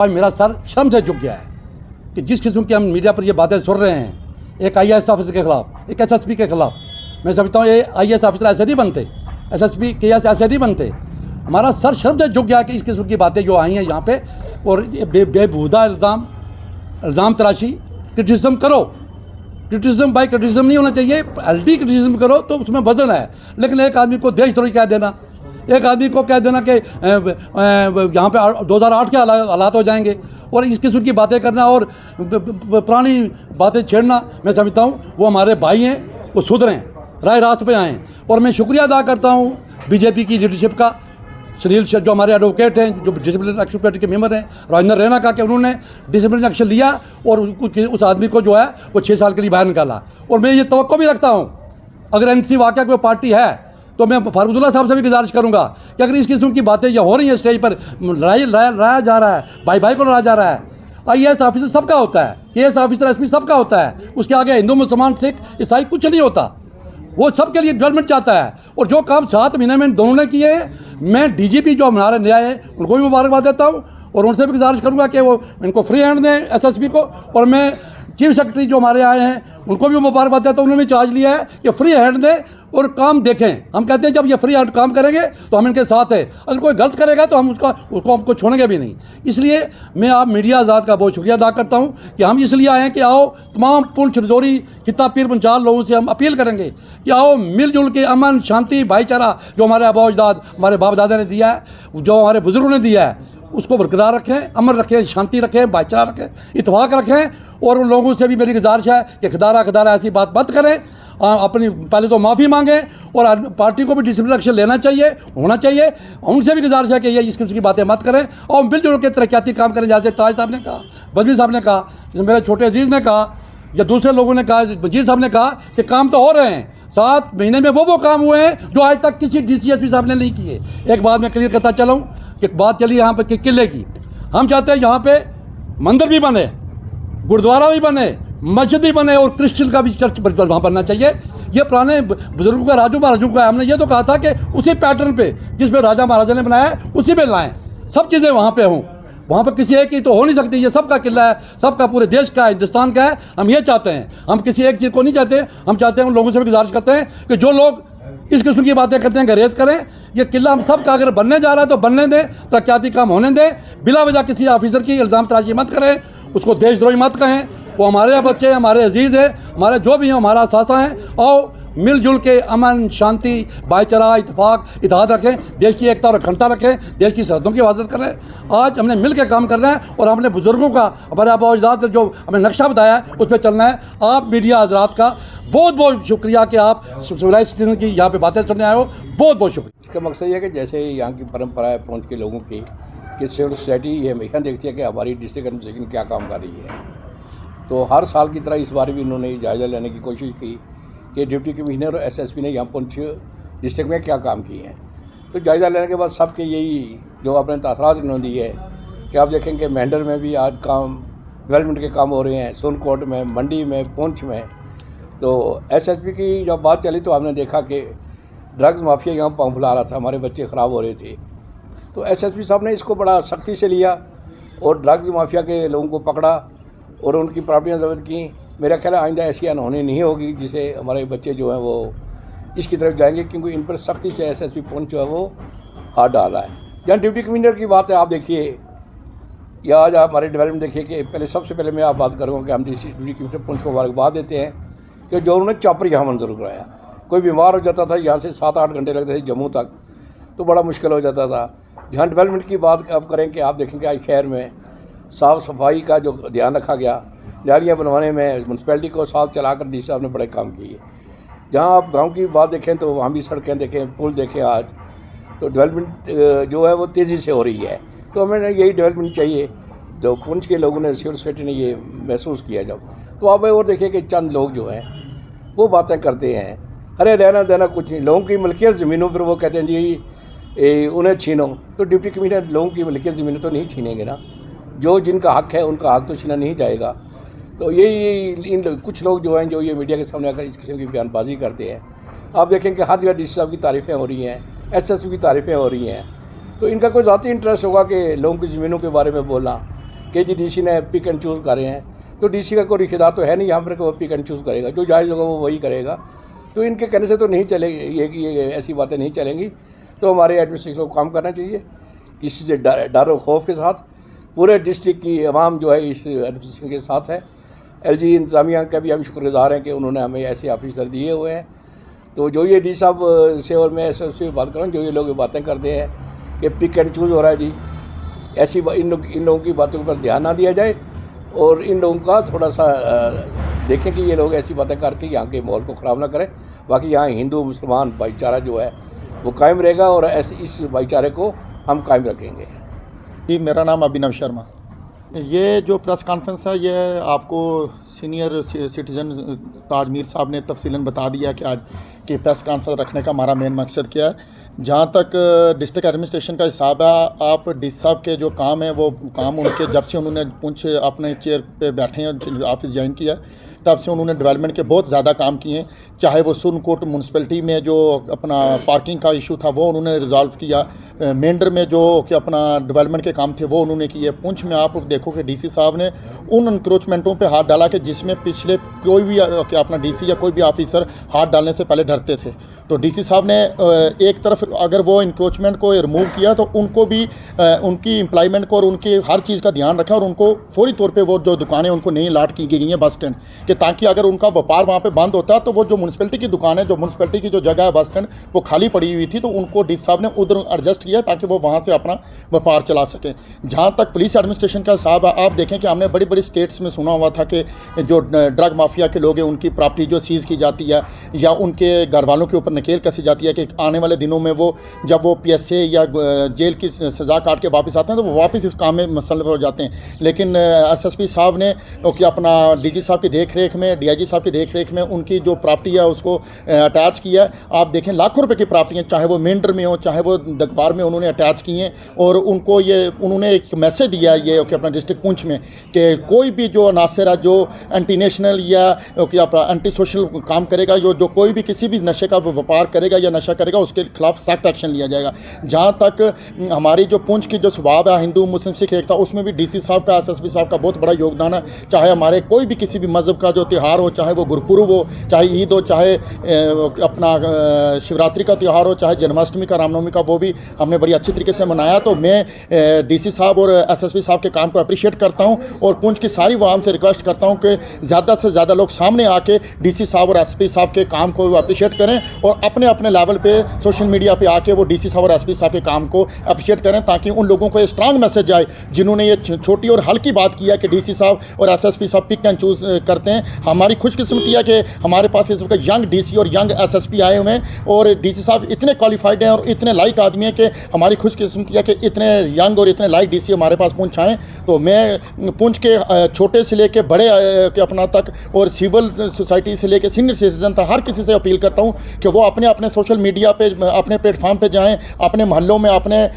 आज मेरा सर शर्म से झुक गया है कि जिस किस्म की हम मीडिया पर ये बातें सुन रहे हैं, एक IAS ऑफिसर के खिलाफ, एक SSP के खिलाफ, मैं समझता हूँ ये IAS ऑफिसर ऐसे नहीं बनते, SSP के ऐसे नहीं बनते। हमारा सर शर्म से झुक गया कि इस किस्म की बातें जो आई हैं यहाँ पे, और बेबूदा इल्ज़ाम तराशी, क्रिटिसिज्म करो, क्रिटिसिज्म बाई क्रिटिसिज्म नहीं होना चाहिए, एल्टी क्रिटिसिज्म करो तो उसमें वजन है। लेकिन एक आदमी को देशद्रोही कह देना, एक आदमी को कह देना कि यहाँ पे 2008 के हालात हो जाएंगे, और इस किस्म की बातें करना और पुरानी बातें छेड़ना, मैं समझता हूँ वो हमारे भाई हैं, वो सुधरें, राह रास्त पे आएँ। और मैं शुक्रिया अदा करता हूँ बीजेपी की लीडरशिप का, सुनील जो हमारे एडवोकेट हैं, जो डिसिप्लिन एक्शन कमेटी के मेंबर हैं, राजेंद्र रैना का, कि उन्होंने डिसिप्लिन एक्शन लिया और उस आदमी को जो है वो 6 साल के लिए बाहर निकाला। और मैं ये तवक्को भी रखता हूँ, अगर NC वाकया कोई पार्टी है तो मैं फारूक अब्दुल्ला साहब से भी गुजारिश करूँगा कि अगर इस किस्म की बातें ये हो रही हैं स्टेज पर, लड़ाया जा रहा है, भाई को लड़ाया जा रहा है, IAS ऑफिसर सबका होता है, KS ऑफिसर SP सबका होता है, उसके आगे हिंदू मुसलमान सिख ईसाई कुछ नहीं होता, वो सबके लिए डेवलपमेंट चाहता है। और जो काम 7 महीने में दोनों ने किए हैं, मैं DGP जो हमारे न्याय है उनको भी मुबारकबाद देता हूँ, और उनसे भी गुजारिश करूँगा कि वो इनको फ्री हैंड दें SSP को। और मैं चीफ सेक्रेटरी जो हमारे आए हैं उनको भी मुबारकबाद देता हूँ, उन्होंने चार्ज लिया है कि फ्री हैंड दें और काम देखें। हम कहते हैं जब ये फ्री हैंड काम करेंगे तो हम इनके साथ हैं, अगर कोई गलत करेगा तो हम उसको हमको छोड़ेंगे भी नहीं। इसलिए मैं आप मीडिया आज़ाद का बहुत शुक्रिया अदा करता हूँ कि हम इसलिए आए हैं कि आओ तमाम पुल छरजोरी खिता पीर पंचाल लोगों से हम अपील करेंगे कि आओ मिलजुल के अमन शांति भाईचारा जो हमारे आबा अजदाद हमारे बाप दादा ने दिया है, जो हमारे बुजुर्गों ने दिया है, उसको बरकरार रखें, अमन रखें, शांति रखें, भाईचारा रखें, इत्तेफाक रखें। और उन लोगों से भी मेरी गुजारिश है कि खदारा ऐसी बात मत करें, अपनी पहले तो माफ़ी मांगें और पार्टी को भी डिसिप्लिन एक्शन लेना चाहिए, होना चाहिए। उनसे भी गुजारिश है कि ये इस किस्म की बातें मत करें और मिलजुल के तरक्याती काम करें, जैसे ताज साहब ने कहा, बदमी साहब ने कहा, जैसे मेरे छोटे अजीज़ ने कहा, या दूसरे लोगों ने कहा, वजीर साहब ने कहा कि काम तो हो रहे हैं। 7 महीने में वो काम हुए हैं जो आज तक किसी DCSP साहब ने नहीं किए। एक बात मैं क्लियर करता चलूँ कि बात चली यहाँ पर किले की, हम चाहते हैं यहाँ पे मंदिर भी बने, गुरुद्वारा भी बने, मस्जिद भी बने, और क्रिश्चियन का भी चर्च वहाँ बनना चाहिए। ये पुराने बुजुर्गों का, राजू महाराजों का, हमने ये तो कहा था कि उसी पैटर्न पे जिसमें राजा महाराजा ने बनाया है उसी पे लाएं, सब चीज़ें वहाँ पे हों। वहाँ पर किसी एक की तो हो नहीं सकती, ये सबका किला है, सबका पूरे देश का, हिंदुस्तान का है। हम ये चाहते हैं, हम किसी एक चीज़ को नहीं चाहते, हम चाहते हैं, उन लोगों से भी गुजारिश करते हैं कि जो लोग इस किस्म की बातें करते हैं गरेज करें। ये किला हम सब का अगर बनने जा रहा है तो बनने दें, तरक्याती काम होने दें, बिला वजह किसी ऑफिसर की इल्ज़ाम तराशी मत करें, उसको देशद्रोही मत कहें। वो हमारे बच्चे, हमारे अजीज़ हैं, हमारे जो भी हैं, हमारा सासा हैं। और मिलजुल के अमन शांति भाईचारा इत्तेफाक इत्तेहाद रखें, देश की एकता और अखंडता रखें, देश की सरहदों की हिफाजत करें। आज हमने मिल के काम करना है और हमने बुजुर्गों का, हमारे आबा अजदाद ने जो हमें नक्शा बताया है उस पर चलना है। आप मीडिया हजरात का बहुत बहुत शुक्रिया कि आप सिविलाइज सिटीजन की यहाँ पे बातें सुनने आए हो, बहुत बहुत शुक्रिया। इसका मकसद ये है कि जैसे यहाँ की परंपरा है पहुँच के लोगों की, कि सिविल सोसाइटी ये हमेशा देखती है कि हमारी डिस्ट्रिक्ट एडमिनिस्ट्रेशन क्या काम कर रही है। तो हर साल की तरह इस बार भी इन्होंने जायज़ा लेने की कोशिश की कि डिप्टी कमिश्नर और SSP ने यहाँ पुंछ डिस्ट्रिक्ट में क्या काम किए हैं। तो जायज़ा लेने के बाद सबके यही जो अपने तासरात इन्होंने दी है कि आप देखेंगे मेंढर में भी आज काम डेवलपमेंट के काम हो रहे हैं, सोनकोट में, मंडी में, पुंछ में। तो SSP की जब बात चली तो हमने देखा कि ड्रग्स माफिया यहाँ पाँव फैला रहा था, हमारे बच्चे ख़राब हो रहे थे। तो SSP साहब ने इसको बड़ा सख्ती से लिया और ड्रग्स माफिया के लोगों को पकड़ा और उनकी प्रॉपर्टियाँ जब्त की। मेरा ख्याल है आइंदा ऐसी अनहोनी नहीं होगी जिसे हमारे बच्चे जो हैं वो इसकी तरफ जाएंगे, क्योंकि इन पर सख्ती से SSP पुंछ जो है वो हाथ डाल रहा है। जहाँ डिप्टी कमिश्नर की बात है, आप देखिए या आज आप हमारे डेवलपमेंट देखिए कि पहले सबसे पहले मैं आप बात करूँगा कि हम डिप्टी कमिश्नर पुंछ को मुबारकबाद देते हैं कि जो उन्होंने चॉपर यहाँ मंजूर कराया। कोई बीमार हो जाता था यहाँ से 7-8 घंटे लगते थे जम्मू तक, तो बड़ा मुश्किल हो जाता था। जहाँ डेवलपमेंट की बात आप करें कि आप देखेंगे आज शहर में साफ़ सफाई का जो ध्यान रखा गया, नालियाँ बनवाने में म्यूनसिपैलिटी को साथ चलाकर डी साहब ने बड़े काम किए। जहाँ आप गांव की बात देखें तो वहाँ भी सड़कें देखें, पुल देखें, आज तो डेवलपमेंट जो है वो तेज़ी से हो रही है। तो हमें यही डेवलपमेंट चाहिए जो पुंछ के लोगों ने, सिविल सोसाइटी ने ये महसूस किया जब। तो आप और देखिए कि चंद लोग जो हैं वो बातें करते हैं, अरे रहना देना कुछ नहीं, लोगों की मलकियत ज़मीनों पर वो कहते हैं जी उन्हें छीनो। तो डिप्टी कमिश्नर लोगों की मलकियत ज़मीनें तो नहीं छीनेंगे ना, जो जिनका हक है उनका हक तो छीना नहीं जाएगा। तो यही इन कुछ लोग जो हैं जो ये मीडिया के सामने आकर इस किस्म की बयानबाजी करते हैं। आप देखें कि हर जगह डी साहब की तारीफ़ें हो रही हैं, SSP की तारीफ़ें हो रही हैं। तो इनका कोई ज़ाती इंटरेस्ट होगा कि लोगों की ज़मीनों के बारे में बोलना। कि जी डीसी ने पिक एंड चूज़ कर रहे हैं, तो डीसी का कोई रिश्तेदार तो है नहीं यहाँ पर कि वो पिक एंड चूज़ करेगा, जो जायज़ होगा वो वही करेगा। तो इनके कहने से तो नहीं चलेगी, ये ऐसी बातें नहीं चलेंगी। तो हमारे एडमिनिस्ट्रेशन को काम करना चाहिए किसी से डर और खौफ के साथ। पूरे डिस्ट्रिक्ट की आवाम जो है इस एडमिनिस्ट्रेशन के साथ है। एलजी इंतज़ामिया का भी हम शुक्रगुजार हैं कि उन्होंने हमें ऐसे ऑफिसर दिए हुए हैं। तो जो ये डी साहब से और मैं से बात कर रहा हूँ, जो ये लोग बातें करते हैं कि पिक एंड चूज़ हो रहा है जी, ऐसी इन लोगों की बातों पर ध्यान ना दिया जाए और इन लोगों का थोड़ा सा देखें कि ये लोग ऐसी बातें करके यहाँ के माहौल को ख़राब ना करें। बाकी यहाँ हिंदू मुसलमान भाईचारा जो है वो कायम रहेगा और ऐसे इस भाईचारे को हम कायम रखेंगे। जी, मेरा नाम अभिनव शर्मा। ये जो प्रेस कॉन्फ्रेंस है ये आपको सीनियर सिटीज़न ताजमीर साहब ने तफसीलन बता दिया कि आज की प्रेस कॉन्फ्रेंस रखने का हमारा मेन मकसद क्या है। जहाँ तक डिस्ट्रिक्ट एडमिनिस्ट्रेशन का हिसाब है, आप डी साहब के जो काम है वो काम उनके जब से उन्होंने पुंछ अपने चेयर पे बैठे हैं, ऑफिस ज्वाइन किया, तब से उन्होंने डेवलपमेंट के बहुत ज़्यादा काम किए हैं। चाहे वो सुरनकोट म्यूनसिपैलिटी में जो अपना पार्किंग का इशू था वो उन्होंने रिजॉल्व किया, मेंढर में जो कि अपना डेवलपमेंट के काम थे वो उन्होंने किए। पुंछ में आप देखो कि डीसी साहब ने उन इंक्रोचमेंटों पे हाथ डाला कि जिसमें पिछले कोई भी कि अपना डीसी या कोई भी ऑफिसर हाथ डालने से पहले डरते थे। तो डीसी साहब ने एक तरफ अगर वो इंक्रोचमेंट को रिमूव किया तो उनको भी उनकी एम्प्लॉयमेंट को और उनकी हर चीज़ का ध्यान रखा और उनको फौरी तौर पे वो जो दुकानें उनको नहीं अलाट की गई हैं बस स्टैंड कि ताकि अगर उनका व्यापार वहाँ पे बंद होता है तो वो जो म्यूनसिपैलिटी की दुकान है, जो म्यूनसिपैलिटी की जो जगह है बस स्टैंड वो खाली पड़ी हुई थी, तो उनको डीसी साहब ने उधर एडजस्ट किया ताकि वो वहाँ से अपना व्यापार चला सकें। जहाँ तक पुलिस एडमिनिस्ट्रेशन का हिसाब है, आप देखें कि हमने बड़ी बड़ी स्टेट्स में सुना हुआ था कि जो ड्रग माफिया के लोग हैं उनकी प्रॉपर्टी जो सीज़ की जाती है या उनके घर वालों के ऊपर नकेल कसी जाती है कि आने वाले दिनों में वो जब वो PSA या जेल की सज़ा काट के वापस आते हैं तो वो वापस इस काम में मुसल्लफ हो जाते हैं। लेकिन SSP साहब ने कि अपना DG साहब की देख रेख में, DIG साहब की देख रेख में उनकी जो प्रॉपर्टी है उसको अटैच किया। आप देखें लाखों रुपए की प्रॉपर्टियाँ, चाहे वो मेंढर में हो चाहे वो दगवार में, उन्होंने अटैच की हैं और उनको ये उन्होंने एक मैसेज दिया है ये कि अपना डिस्ट्रिक्ट पुंछ में कि कोई भी जो अनासर है जो एंटी नेशनल या कि अपना एंटी सोशल काम करेगा, जो कोई भी किसी भी नशे का व्यापार करेगा या नशा करेगा उसके खिलाफ सख्त एक्शन लिया जाएगा। जहाँ तक हमारी जो पुंछ की जो स्वभाव है हिंदू मुस्लिम सिख एकता, उसमें भी DC साहब का, SSP साहब का बहुत बड़ा योगदान है। चाहे हमारे कोई भी किसी भी मज़हब का जो त्यौहार हो, चाहे वो गुरपुरब हो, चाहे ईद हो, चाहे अपना शिवरात्रि का त्यौहार हो, चाहे जन्माष्टमी का, रामनवमी का, वो भी हमने बड़ी अच्छी तरीके से मनाया। तो मैं DC साहब और SSP साहब के काम को अप्रिशिएट करता हूँ और पुंछ की सारी आवाम से रिक्वेस्ट करता हूँ कि ज़्यादा से ज़्यादा लोग सामने आके DC साहब और SP साहब के काम को अप्रिशिएट करें और अपने अपने लेवल पे सोशल मीडिया पे आके वो DC साहब और SP साहब के काम को अप्रिशिएट करें ताकि उन लोगों को ये स्ट्रांग मैसेज आए जिन्होंने ये छोटी और हल्की बात किया कि DC साहब और SSP साहब पिक एंड चूज़ करते हैं। हमारी खुशकिस्मती है कि हमारे पास इस वक्त यंग DC और यंग SSP आए हुए हैं और DC साहब इतने क्वालिफाइड हैं और इतने लाइक आदमी हैं कि हमारी खुशकिस्मती है कि इतने यंग और इतने लाइक DC हमारे पास पुंछ आएँ। तो मैं पुंछ के छोटे से लेके बड़े के अपना तक और सिविल सोसाइटी से लेके सीनियर सिटीजन तक हर किसी से अपील करता हूँ कि वो अपने अपने सोशल मीडिया पे, अपने प्लेटफॉर्म पे जाएं, अपने मोहल्लों में, अपने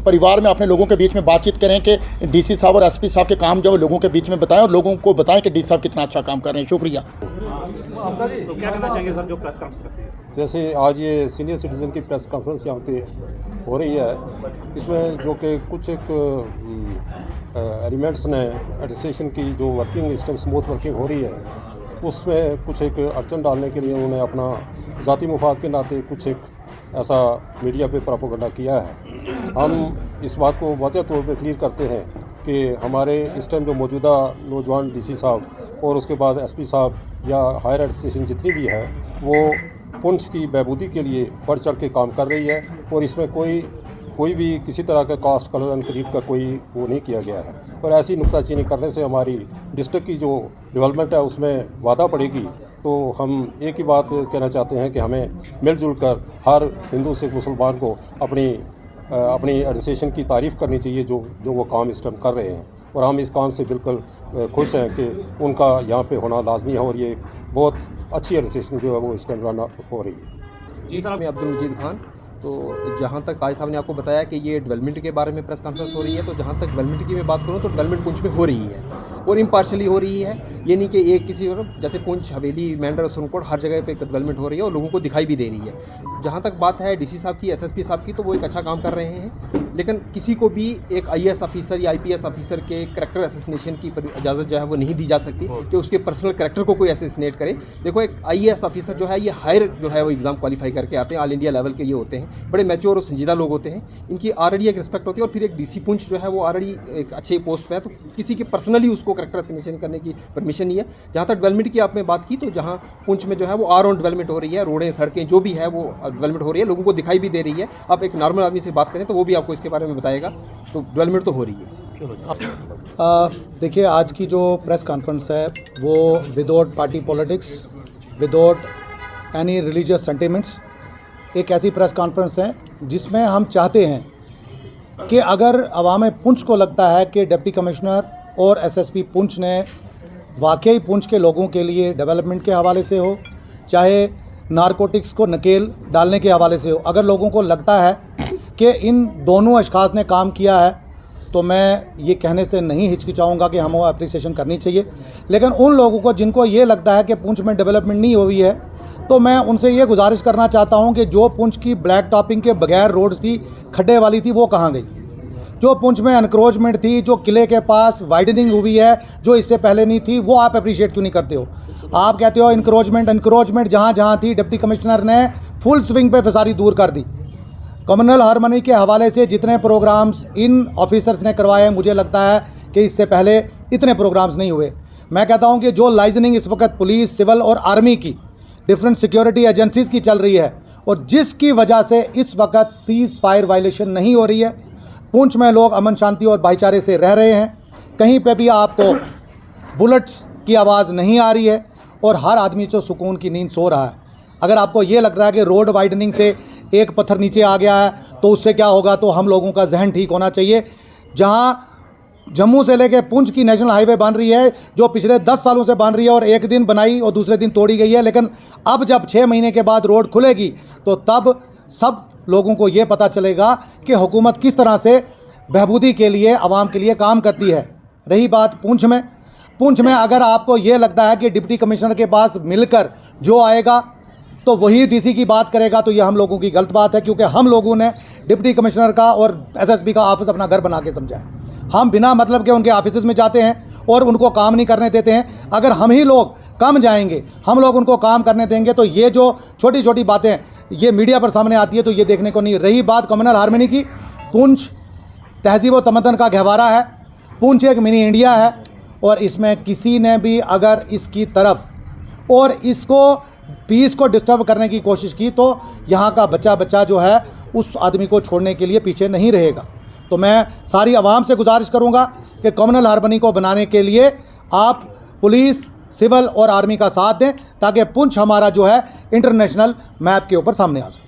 परिवार में, अपने लोगों के बीच में बातचीत करें कि DC साहब और SP साहब के काम जो लोगों के बीच में बताएं और लोगों को बताएं कि DC साहब कितना अच्छा काम कर रहे हैं। शुक्रिया। तो क्या कहना चाहिए सर जो प्रेस कॉन्फ्रेंस करती है? जैसे आज ये सीनियर सिटीज़न की प्रेस कॉन्फ्रेंस यहाँ पे हो रही है, इसमें जो कि कुछ एक एलिमेंट्स ने एडमिनिस्ट्रेशन की जो वर्किंग सिस्टम स्मूथ वर्किंग हो रही है उसमें कुछ एक अड़चन डालने के लिए उन्होंने अपना ज़ाती मुफाद के नाते कुछ एक ऐसा मीडिया पे प्रोपेगेंडा किया है। हम इस बात को वाज़ह तौर पे क्लियर करते हैं कि हमारे इस टाइम जो मौजूदा नौजवान DC साहब और उसके बाद SP साहब या हायर एडमिनिस्ट्रेशन जितनी भी है वो पुंछ की बहबूदी के लिए बढ़ चढ़ के काम कर रही है और इसमें कोई भी किसी तरह का कास्ट, कलर एंड क्रीड का कोई वो नहीं किया गया है। और ऐसी नुक्ताचीनी करने से हमारी डिस्ट्रिक्ट की जो डेवलपमेंट है उसमें बाधा पड़ेगी। तो हम एक ही बात कहना चाहते हैं कि हमें मिलजुल कर हर हिंदू सिख मुसलमान को अपनी एडमिनिस्ट्रेशन की तारीफ़ करनी चाहिए जो वो काम इस टाइम कर रहे हैं और हम इस काम से बिल्कुल खुश हैं कि उनका यहाँ पे होना लाजमी है और ये एक बहुत अच्छी एडमिनिस्ट्रेशन जो है वो इस टाइम रन हो रही है। जी सर, मैं अब्दुल मजीद खान। तो जहाँ तक ताज साहब ने आपको बताया कि ये डेवलपमेंट के बारे में प्रेस कॉन्फ्रेंस हो रही है, तो जहाँ तक डेवलपमेंट की मैं बात करूँ तो डेवलपमेंट पुंछ में हो रही है और इम्पार्शली हो रही है। ये नहीं कि एक किसी जैसे पुंछ, हवेली, मेंढर और सुरनकोट हर जगह पे डेवलपमेंट हो रही है और लोगों को दिखाई भी दे रही है। जहाँ तक बात है डीसी साहब की, एसएसपी साहब की, तो वो एक अच्छा काम कर रहे हैं, लेकिन किसी को भी एक आईएएस ऑफिसर या आईपीएस ऑफिसर के कैरेक्टर असैसिनेशन की इजाज़त जो है वो नहीं दी जा सकती कि उसके पर्सनल कैरेक्टर को कोई असैसिनेट करे। देखो, एक आईएएस ऑफिसर जो है ये हायर जो है वो एग्ज़ाम क्वालिफाई करके आते हैं, ऑल इंडिया लेवल के ये होते हैं, बड़े मैच्योर और संजीदा लोग होते हैं, इनकी ऑलरेडी एक रिस्पेक्ट होती है। और फिर एक डीसी पुंछ जो है वो ऑलरेडी एक अच्छे पोस्ट पे है, तो किसी की पर्सनली उसको कैरेक्टर असैसिनेशन करने की परमिशन नहीं है। जहाँ तक डेवलपमेंट की आपने बात की, तो जहाँ पुंछ में जो है वो ऑल राउंड डेवलपमेंट हो रही है, रोडें, सड़कें जो भी है वो डेवलपमेंट हो रही है, लोगों को दिखाई भी दे रही है। आप एक नॉर्मल आदमी से बात करें तो वो भी आपको इसके बारे में बताएगा, तो डेवलपमेंट तो हो रही है। देखिए, आज की जो प्रेस कॉन्फ्रेंस है वो without party politics, without any religious sentiments, एक ऐसी प्रेस कॉन्फ्रेंस है जिसमें हम चाहते हैं कि अगर अवाम पुंछ को लगता है कि डिप्टी कमिश्नर और एसएसपी पुंछ ने वाकई पुंछ के लोगों के लिए डेवलपमेंट के हवाले से हो, चाहे नारकोटिक्स को नकेल डालने के हवाले से हो, अगर लोगों को लगता है कि इन दोनों अशखास ने काम किया है, तो मैं ये कहने से नहीं हिचकिचाऊंगा कि हमें अप्रिसिएशन करनी चाहिए। लेकिन उन लोगों को जिनको ये लगता है कि पुंछ में डेवलपमेंट नहीं हुई है, तो मैं उनसे ये गुजारिश करना चाहता हूं कि जो पुंछ की ब्लैक टॉपिंग के बगैर रोड्स थी, खड्डे वाली थी, वो कहाँ गई? जो पुंछ में एनक्रोचमेंट थी, जो किले के पास वाइडनिंग हुई है जो इससे पहले नहीं थी, वो आप अप्रिशिएट क्यों नहीं करते हो? आप कहते हो इंक्रोचमेंट जहाँ जहाँ थी डिप्टी कमिश्नर ने फुल स्विंग पे सारी दूर कर दी। कम्युनल हार्मनी के हवाले से जितने प्रोग्राम्स इन ऑफिसर्स ने करवाए, मुझे लगता है कि इससे पहले इतने प्रोग्राम्स नहीं हुए। मैं कहता हूं कि जो लाइजनिंग इस वक्त पुलिस, सिविल और आर्मी की, डिफरेंट सिक्योरिटी एजेंसीज़ की चल रही है और जिसकी वजह से इस वक्त सीज़ फायर वायलेशन नहीं हो रही है, पुंछ में लोग अमन शांति और भाईचारे से रह रहे हैं, कहीं पे भी आपको बुलेट्स की आवाज़ नहीं आ रही है और हर आदमी जो सुकून की नींद सो रहा है। अगर आपको ये लग रहा है कि रोड वाइडनिंग से एक पत्थर नीचे आ गया है तो उससे क्या होगा, तो हम लोगों का जहन ठीक होना चाहिए। जहां जम्मू से लेके पुंछ की नेशनल हाईवे बन रही है, जो पिछले 10 सालों से बन रही है और एक दिन बनाई और दूसरे दिन तोड़ी गई है, लेकिन अब जब 6 महीने के बाद रोड खुलेगी तो तब सब लोगों को ये पता चलेगा कि हुकूमत किस तरह से बहबूदी के लिए, आवाम के लिए काम करती है। रही बात पुंछ में अगर आपको ये लगता है कि डिप्टी कमिश्नर के पास मिलकर जो आएगा तो वही डीसी की बात करेगा, तो ये हम लोगों की गलत बात है, क्योंकि हम लोगों ने डिप्टी कमिश्नर का और एसएसपी का ऑफिस अपना घर बना के समझा है। हम बिना मतलब के उनके ऑफिस में जाते हैं और उनको काम नहीं करने देते हैं। अगर हम ही लोग कम जाएंगे, हम लोग उनको काम करने देंगे, तो ये जो छोटी छोटी बातें ये मीडिया पर सामने आती है तो ये देखने को नहीं। रही बात कम्युनल हार्मनी की, पुंछ तहजीब व तमद्दन का गहवारा है, पुंछ एक मिनी इंडिया है और इसमें किसी ने भी अगर इसकी तरफ और इसको पीस को डिस्टर्ब करने की कोशिश की तो यहाँ का बच्चा जो है उस आदमी को छोड़ने के लिए पीछे नहीं रहेगा। तो मैं सारी आवाम से गुजारिश करूँगा कि कम्युनल हार्मनी को बनाने के लिए आप पुलिस, सिविल और आर्मी का साथ दें, ताकि पुंछ हमारा जो है इंटरनेशनल मैप के ऊपर सामने आ सके।